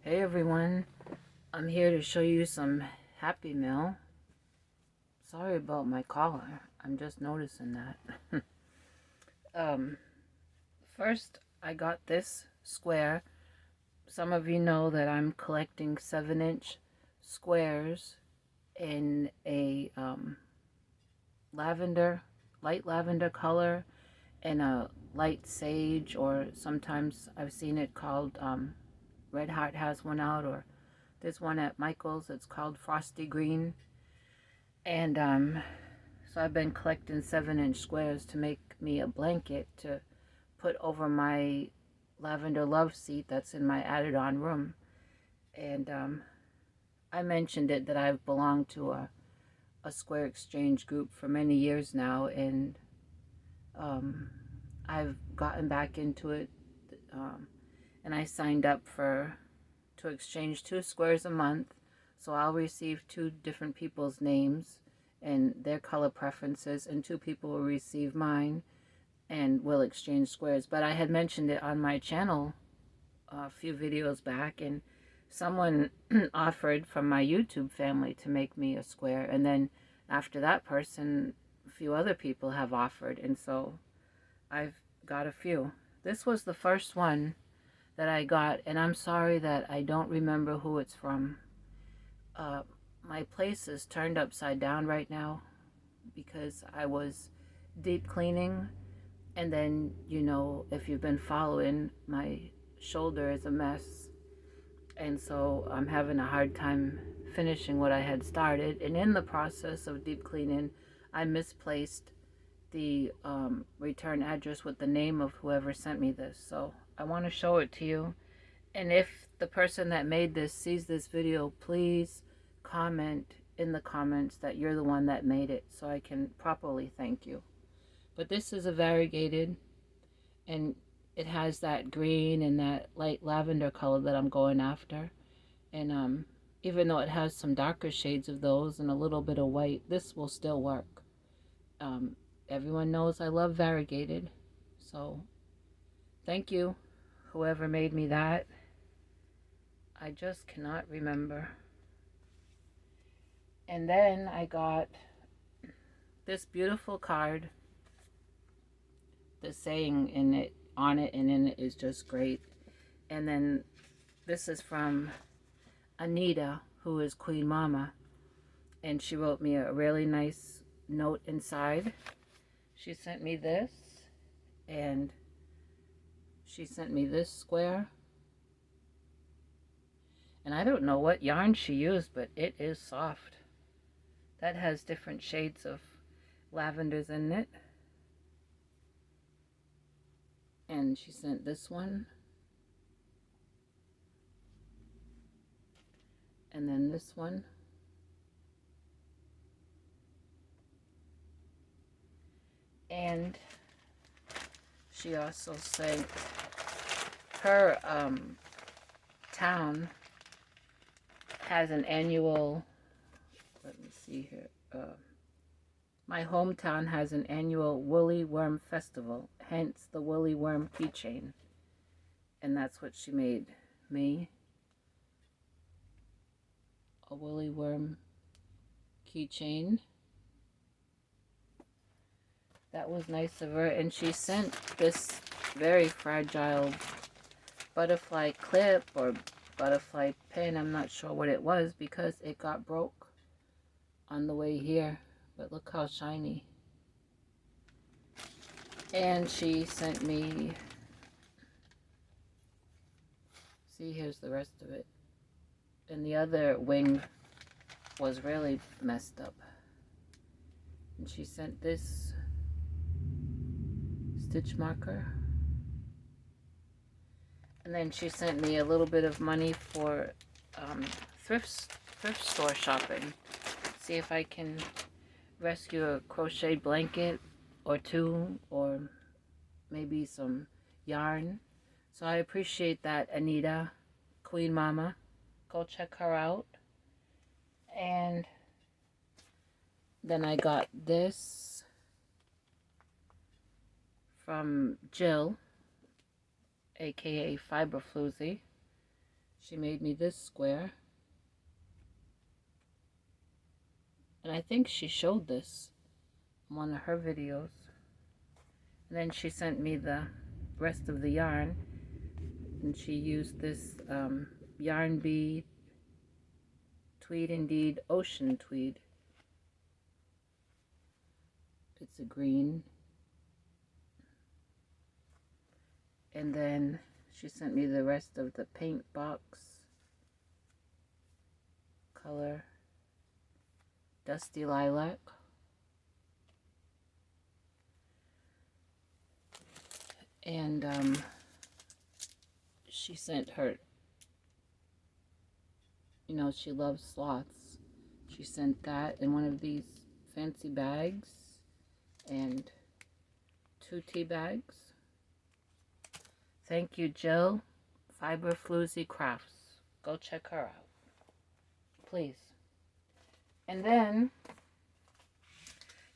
Hey everyone, I'm here to show you some Happy Meal. Sorry about my collar, I'm just noticing that. um, First, I got this square. Some of you know that I'm collecting 7-inch squares in a lavender, light lavender color and a light sage, or sometimes I've seen it called, Red Heart has one out, or there's one at Michael's, it's called Frosty Green. And so I've been collecting 7-inch squares to make me a blanket to put over my lavender love seat that's in my added on room. And I mentioned it that I've belonged to a square exchange group for many years now, and um, I've gotten back into it, um, and I signed up to exchange 2 squares a month. So I'll receive 2 different people's names and their color preferences, and 2 people will receive mine, and we'll exchange squares. But I had mentioned it on my channel a few videos back, and someone offered from my YouTube family to make me a square, and then after that person, a few other people have offered, and so I've got a few. This was the first one that I got, and I'm sorry that I don't remember who it's from. Uh, my place is turned upside down right now because I was deep cleaning, and then, you know, if you've been following, my shoulder is a mess, and so I'm having a hard time finishing what I had started. And in the process of deep cleaning, I misplaced the return address with the name of whoever sent me this, so I want to show it to you. And if the person that made this sees this video, please comment in the comments that you're the one that made it so I can properly thank you. But this is a variegated, and it has that green and that light lavender color that I'm going after. And even though it has some darker shades of those and a little bit of white, this will still work. Um, Everyone knows I love variegated, so thank you, whoever made me that. I just cannot remember. And then I got this beautiful card. The saying in it, on it, and in it is just great. And then this is from Anita, who is Queen Mama, and she wrote me a really nice note inside. She sent me this, and she sent me this square. And I don't know what yarn she used, but it is soft. That has different shades of lavenders in it. And she sent this one. And then this one. And she also sent her town has an annual, let me see here, my hometown has an annual Woolly Worm Festival, hence the Woolly Worm keychain. And that's what she made me, a Woolly Worm keychain. That was nice of her. And she sent this very fragile butterfly clip or butterfly pin. I'm not sure what it was because it got broke on the way here. But look how shiny. And she sent me, see, here's the rest of it. And the other wing was really messed up. And she sent this stitch marker. And then she sent me a little bit of money for thrift store shopping. See if I can rescue a crocheted blanket or 2, or maybe some yarn. So I appreciate that, Anita, Queen Mama. Go check her out. And then I got this from Jill, aka Fiberfloozy. She made me this square. And I think she showed this in one of her videos. And then she sent me the rest of the yarn. And she used this Yarn Bee Tweed Indeed Ocean Tweed. It's a green. And then she sent me the rest of the paint box color, Dusty Lilac. And she sent her, you know, she loves sloths. She sent that in one of these fancy bags and 2 tea bags. Thank you, Jill. Fiber Floozy Crafts. Go check her out, please. And then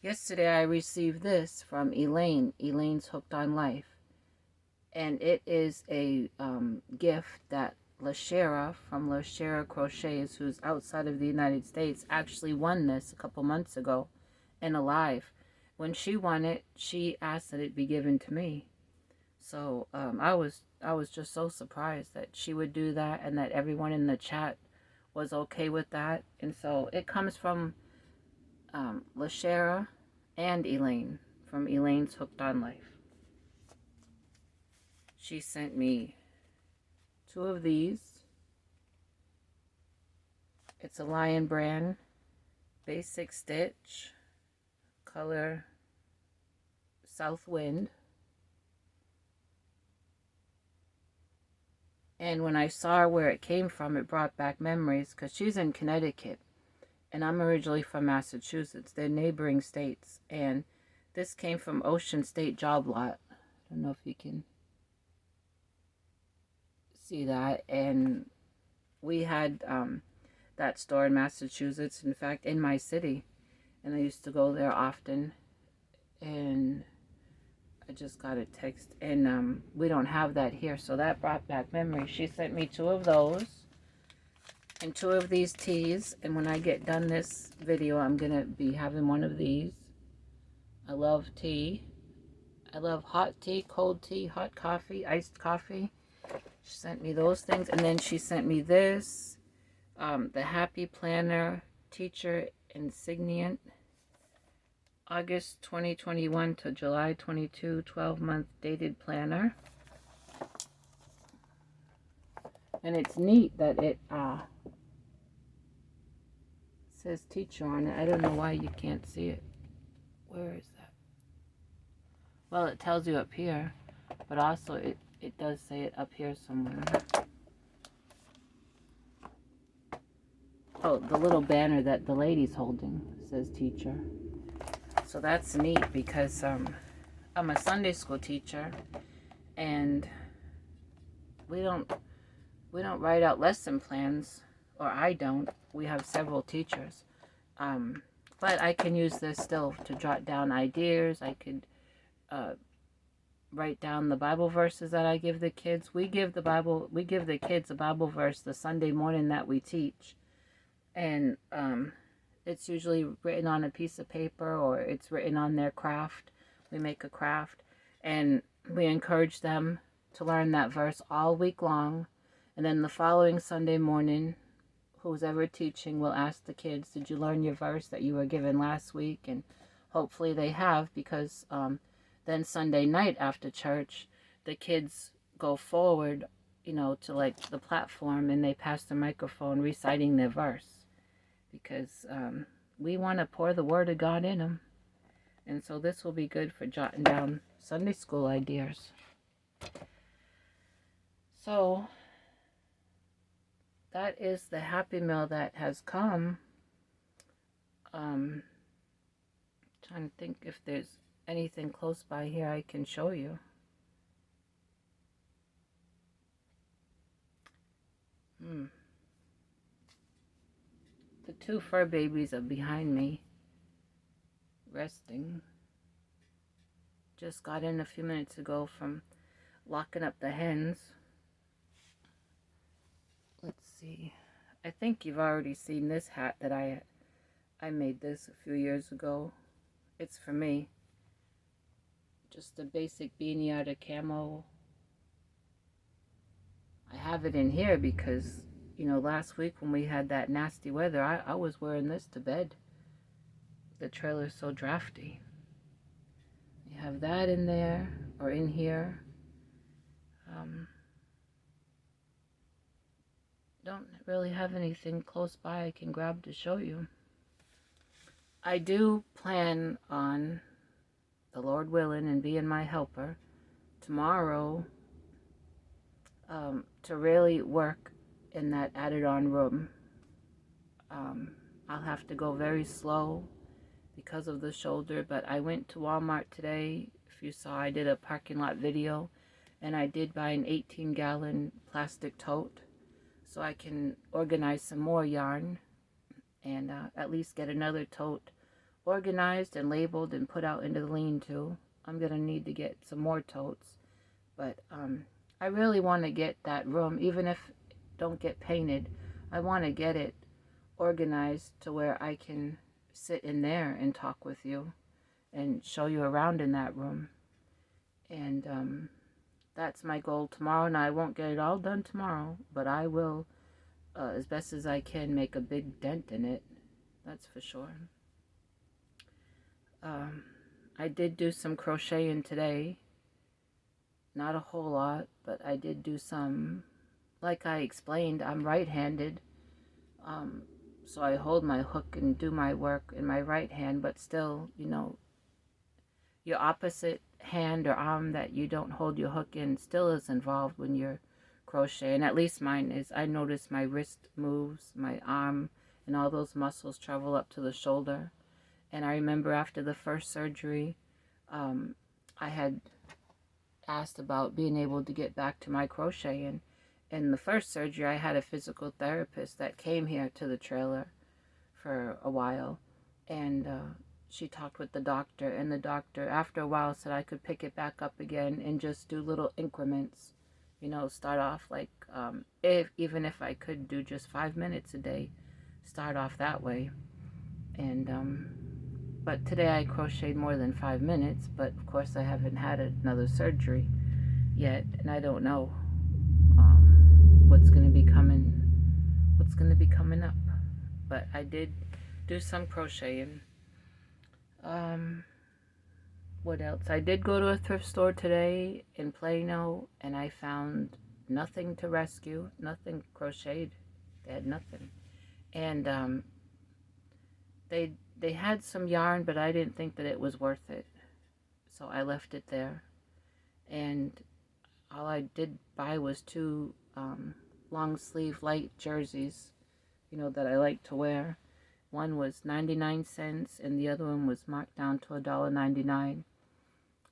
yesterday I received this from Elaine. Elaine's Hooked on Life. And it is a gift that LaShera from LaShera Crochets, who's outside of the United States, actually won this a couple months ago in a live. When she won it, she asked that it be given to me. So I was just so surprised that she would do that and that everyone in the chat was okay with that. And so it comes from LaShera and Elaine from Elaine's Hooked on Life. She sent me 2 of these. It's a Lion Brand basic stitch, color South Wind. And when I saw where it came from, it brought back memories, because she's in Connecticut and I'm originally from Massachusetts. They're neighboring states. And this came from Ocean State Job Lot. I don't know if you can see that. And we had that store in Massachusetts, in fact, in my city. And I used to go there often. And I just got a text, and we don't have that here, so that brought back memories. She sent me 2 of those and 2 of these teas, and when I get done this video, I'm gonna be having one of these. I love tea. I love hot tea, cold tea, hot coffee, iced coffee. She sent me those things, and then she sent me this, the Happy Planner Teacher Insigniant. August 2021 to July 22, 12-month dated planner. And it's neat that it says teacher on it. I don't know why you can't see it. Where is that? Well, it tells you up here, but also it does say it up here somewhere. Oh, the little banner that the lady's holding says teacher. So that's neat, because I'm a Sunday school teacher, and we don't write out lesson plans, or I don't. We have several teachers, but I can use this still to jot down ideas. I could write down the Bible verses that I give the kids. We give the kids a Bible verse the Sunday morning that we teach, and it's usually written on a piece of paper, or it's written on their craft. We make a craft, and we encourage them to learn that verse all week long. And then the following Sunday morning, who's ever teaching will ask the kids, did you learn your verse that you were given last week? And hopefully they have, because then Sunday night after church, the kids go forward, you know, to like the platform, and they pass the microphone reciting their verse. Because we want to pour the Word of God in them. And so this will be good for jotting down Sunday school ideas. So that is the Happy Meal that has come. Trying to think if there's anything close by here I can show you. The 2 fur babies are behind me, resting. Just got in a few minutes ago from locking up the hens. see. I think you've already seen this hat that I made this a few years ago. It's for me. Just a basic beanie out of camo. I have it in here because, you know, last week when we had that nasty weather, I was wearing this to bed. The trailer's so drafty. You have that in there, or in here. Don't really have anything close by I can grab to show you. I do plan on, the Lord willing and being my helper, tomorrow to really work in that added on room. I'll have to go very slow because of the shoulder, but I went to Walmart today. If you saw, I did a parking lot video, and I did buy an 18-gallon plastic tote so I can organize some more yarn and at least get another tote organized and labeled and put out into the lean-to. I'm gonna need to get some more totes, but I really want to get that room, even if it don't get painted. I want to get it organized to where I can sit in there and talk with you and show you around in that room. And that's my goal tomorrow. Now, I won't get it all done tomorrow, but I will, as best as I can, make a big dent in it. That's for sure. I did do some crocheting today. Not a whole lot, but I did do some. Like I explained, I'm right-handed. So I hold my hook and do my work in my right hand, but still, you know, your opposite hand or arm that you don't hold your hook in still is involved when you're crocheting. At least mine is. I notice my wrist moves, my arm, and all those muscles travel up to the shoulder. And I remember after the first surgery, I had asked about being able to get back to my crocheting. In the first surgery, I had a physical therapist that came here to the trailer for a while, and she talked with the doctor, and the doctor after a while said I could pick it back up again and just do little increments, you know, start off like even if I could do just 5 minutes a day, start off that way. And but today I crocheted more than 5 minutes, but of course I haven't had another surgery yet, and I don't know what's going to be coming up. But I did do some crocheting. What else? I did go to a thrift store today in Plano, and I found nothing to rescue, nothing crocheted. They had nothing. And they had some yarn, but I didn't think that it was worth it, so I left it there. And all I did buy was 2 long sleeve light jerseys, you know, that I like to wear. One was 99 cents and the other one was marked down to $1.99.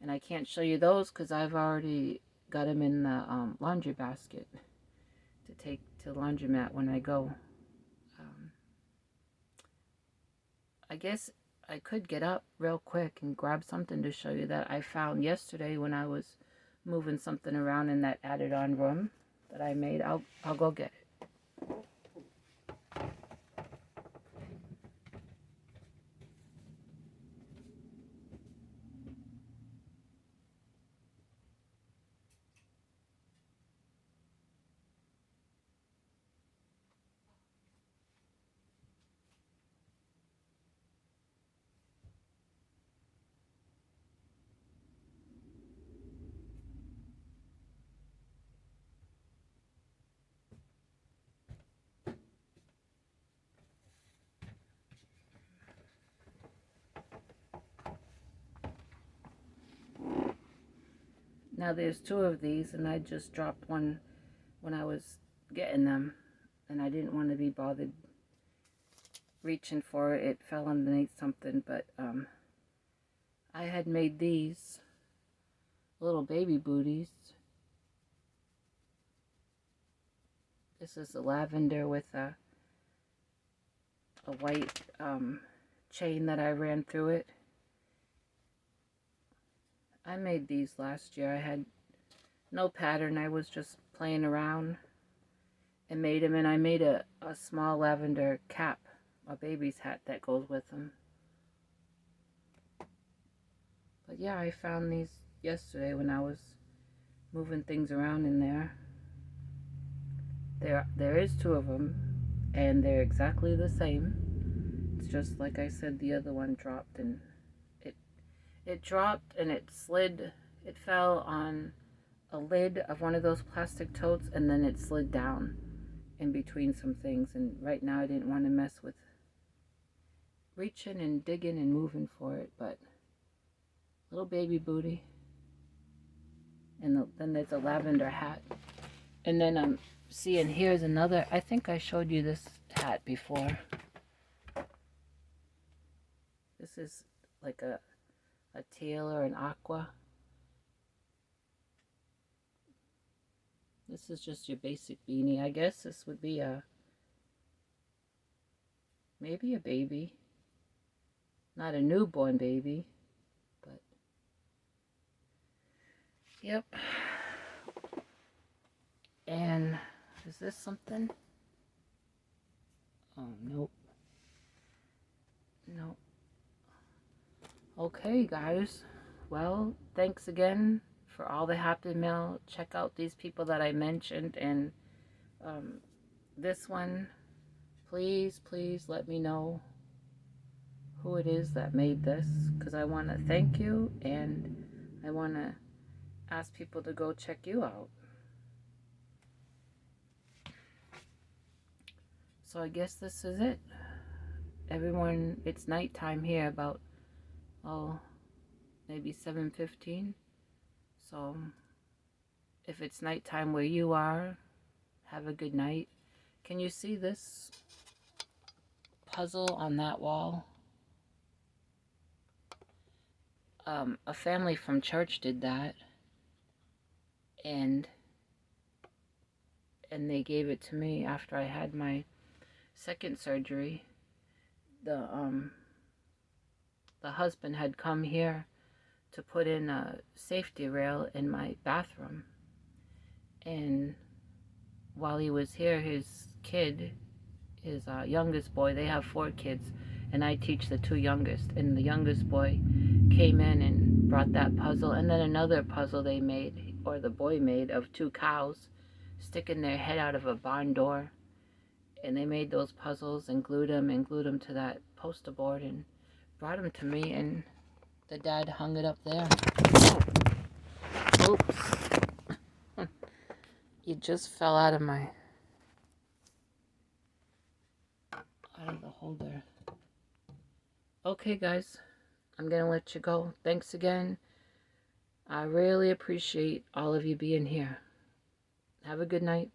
And I can't show you those because I've already got them in the laundry basket to take to the laundromat when I go. I guess I could get up real quick and grab something to show you that I found yesterday when I was moving something around in that added on room that I made. I'll go get it. Now there's 2 of these, and I just dropped one when I was getting them, and I didn't want to be bothered reaching for it. It fell underneath something, but I had made these little baby booties. This is a lavender with a white chain that I ran through it. I made these last year. I had no pattern. I was just playing around. and made them, and I made a small lavender cap, a baby's hat that goes with them. But yeah, I found these yesterday when I was moving things around in there. There is two of them, and they're exactly the same. It's just like I said, the other one dropped, and it dropped and it slid. It fell on a lid of one of those plastic totes, and then it slid down in between some things. And right now I didn't want to mess with reaching and digging and moving for it, but little baby booty. And then there's a lavender hat. And then I'm seeing here's another. I think I showed you this hat before. This is like a teal or an aqua. This is just your basic beanie. I guess this would be maybe a baby. Not a newborn baby, but yep. And is this something? Oh, nope. Nope. Okay, guys. Well, thanks again for all the happy mail. Check out these people that I mentioned, and this one, please let me know who it is that made this, because I want to thank you, and I want to ask people to go check you out. So I guess this is it. Everyone, it's nighttime here, about maybe 7:15. So if it's nighttime where you are, have a good night. Can you see this puzzle on that wall? A family from church did that, and they gave it to me after I had my second surgery. The husband had come here to put in a safety rail in my bathroom, and while he was here, his kid, his youngest boy, they have 4 kids, and I teach the 2 youngest, and the youngest boy came in and brought that puzzle, and then another puzzle they made, or the boy made, of 2 cows sticking their head out of a barn door. And they made those puzzles and glued them to that poster board and brought them to me, and the dad hung it up there. Oh. Oops. You just fell out of the holder. Okay, guys, I'm gonna let you go. Thanks again. I really appreciate all of you being here. Have a good night.